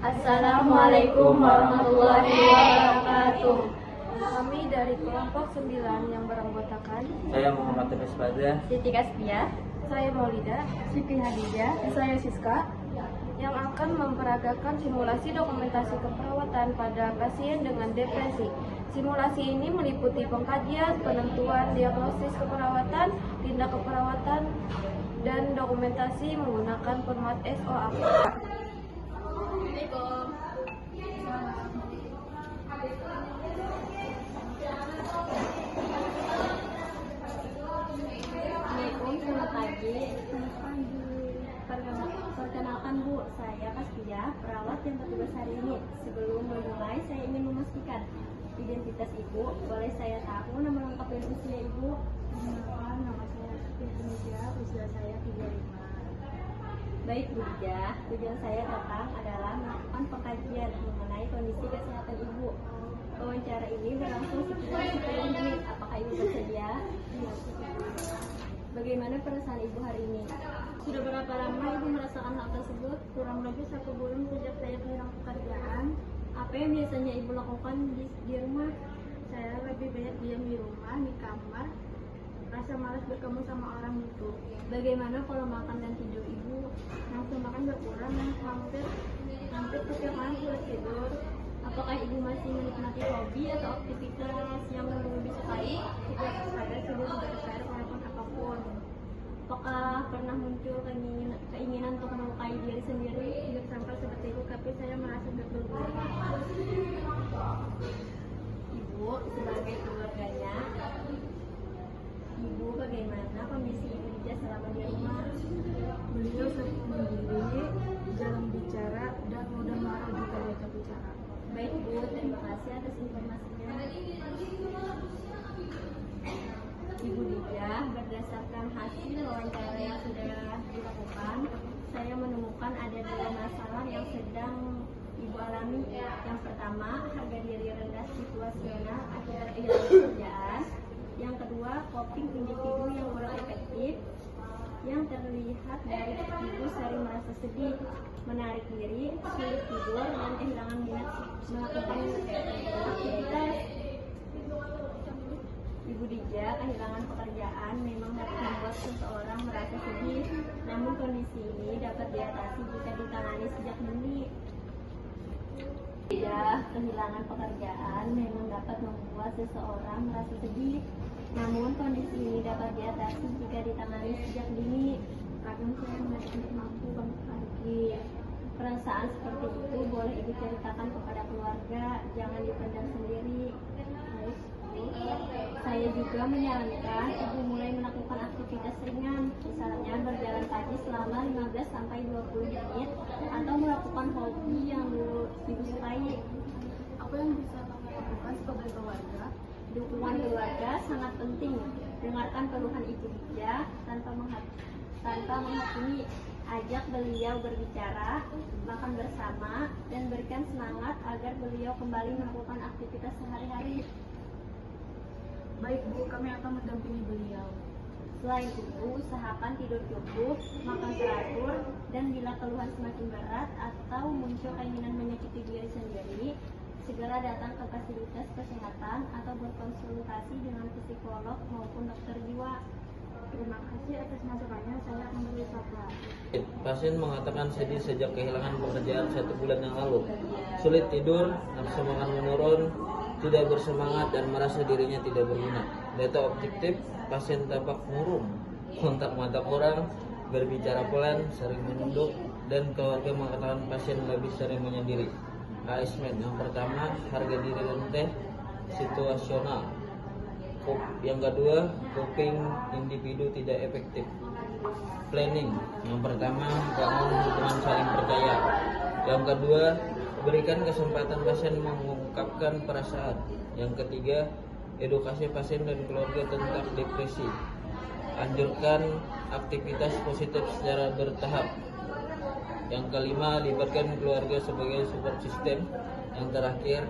Assalamualaikum warahmatullahi wabarakatuh. Kami dari kelompok 9 yang beranggotakan Saya Muhammad Tebes Badra, Siti Kasbia, saya Maulida, Siti Hadijah, saya Siska, yang akan memperagakan simulasi dokumentasi keperawatan pada pasien dengan depresi. Simulasi ini meliputi pengkajian, penentuan diagnosis keperawatan, tindak keperawatan, dan dokumentasi menggunakan format SOA. Assalamualaikum. Assalamualaikum, selamat pagi. Perkenalkan Bu, saya Kasbia, perawat yang bertugas hari ini. Sebelum memulai, saya ingin memastikan identitas Ibu. Boleh saya tahu nama lengkap dan usia Ibu? Nama saya Indonesia, usia saya 35. Baik Bu Dija, tujuan saya datang adalah melakukan pengkajian mengenai kondisi kesehatan Ibu. Wawancara ini berlangsung sekitar 10 menit. Apakah Ibu bersedia? Bagaimana perasaan Ibu hari ini? Sudah berapa lama Ibu merasakan hal tersebut? Kurang lebih 1 bulan sejak saya kehilangan pekerjaan. Apa yang biasanya Ibu lakukan di rumah? Saya lebih banyak diam di rumah, di kamar. Rasa malas bertemu sama orang itu. Bagaimana pola makan dan tidur Ibu? Nafsu makan berkurang dan hampir setiap malam sulit tidur. Apakah Ibu masih menikmati hobi atau aktivitas yang dulu disukai? Tidak saya sudah tidak tertarik melakukan apapun. Apakah pernah muncul keinginan untuk melukai diri sendiri? Tidak sampai seperti itu, tapi saya merasa berguna. Ibu sebagai keluarganya, Ibu bagaimana kondisi Ibu Dija selama di rumah? Beliau sering mandiri, jarang bicara, dan mudah marah jika diajak bicara. Baik Bu, terima kasih atas informasinya. Ibu Dija, berdasarkan hasil wawancara yang sudah dilakukan, saya menemukan ada 2 masalah yang sedang Ibu alami. Yang pertama, harga diri rendah situasional akibat kehilangan pekerjaan. Yang kedua, coping individu yang kurang efektif. Yang terlihat dari Ibu sering merasa sedih, menarik diri, sulit tidur, dan kehilangan minat melakukan aktivitas. Ibu Dija, kehilangan pekerjaan memang dapat membuat seseorang merasa sedih, namun kondisi ini dapat diatasi jika ditangani sejak dini. Dija, kehilangan pekerjaan memang dapat membuat seseorang merasa sedih, namun kondisi ini dapat diatasi jika ditangani sejak dini. Kadang saya merasa tidak mampu bangun pagi. Perasaan seperti itu boleh Ibu ceritakan kepada keluarga, jangan dipendam sendiri. Saya juga menyarankan Ibu mulai melakukan aktivitas ringan, misalnya berjalan pagi selama 15-20 menit atau melakukan hobi yang dulu Ibu sukai. Apa yang bisa kami lakukan sebagai keluarga? Dukungan keluarga sangat penting. Dengarkan keluhan Ibu Dija tanpa menghakimi. Ajak beliau berbicara, makan bersama, dan berikan semangat agar beliau kembali melakukan aktivitas sehari-hari. Baik Bu, kami akan mendampingi beliau. Selain itu, usahakan tidur cukup, makan teratur, dan bila keluhan semakin berat atau muncul keinginan menyakiti diri sendiri, segera datang ke fasilitas kesehatan atau berkonsultasi dengan psikolog maupun dokter jiwa. Terima kasih atas masukannya, saya akan berusaha. pasien mengatakan sedih sejak kehilangan pekerjaan 1 bulan yang lalu. Sulit tidur, nafsu makan menurun, tidak bersemangat, dan merasa dirinya tidak berguna. Data objektif, pasien tampak murung, kontak mata kurang, berbicara pelan, sering menunduk, dan keluarga mengatakan pasien lebih sering menyendiri. Assessment yang pertama, harga diri rendah situasional. Yang kedua, coping individu tidak efektif. Planning yang pertama, bangun hubungan saling percaya. Yang kedua, berikan kesempatan pasien mengungkapkan perasaan. Yang ketiga, edukasi pasien dan keluarga tentang depresi. Anjurkan aktivitas positif secara bertahap. Yang kelima, libatkan keluarga sebagai support system. Yang terakhir,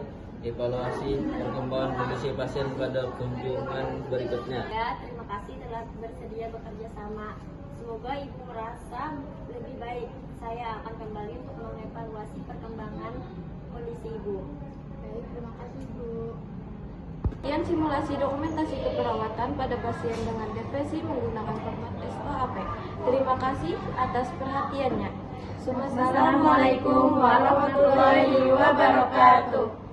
evaluasi perkembangan kondisi pasien pada kunjungan berikutnya. Ya, terima kasih telah bersedia bekerja sama. Semoga Ibu merasa lebih baik. Saya akan kembali untuk mengevaluasi perkembangan Bu. Baik, terima kasih Bu. Kemudian simulasi dokumentasi keperawatan pada pasien dengan depresi menggunakan format SOAP. Terima kasih atas perhatiannya. Assalamualaikum warahmatullahi wabarakatuh.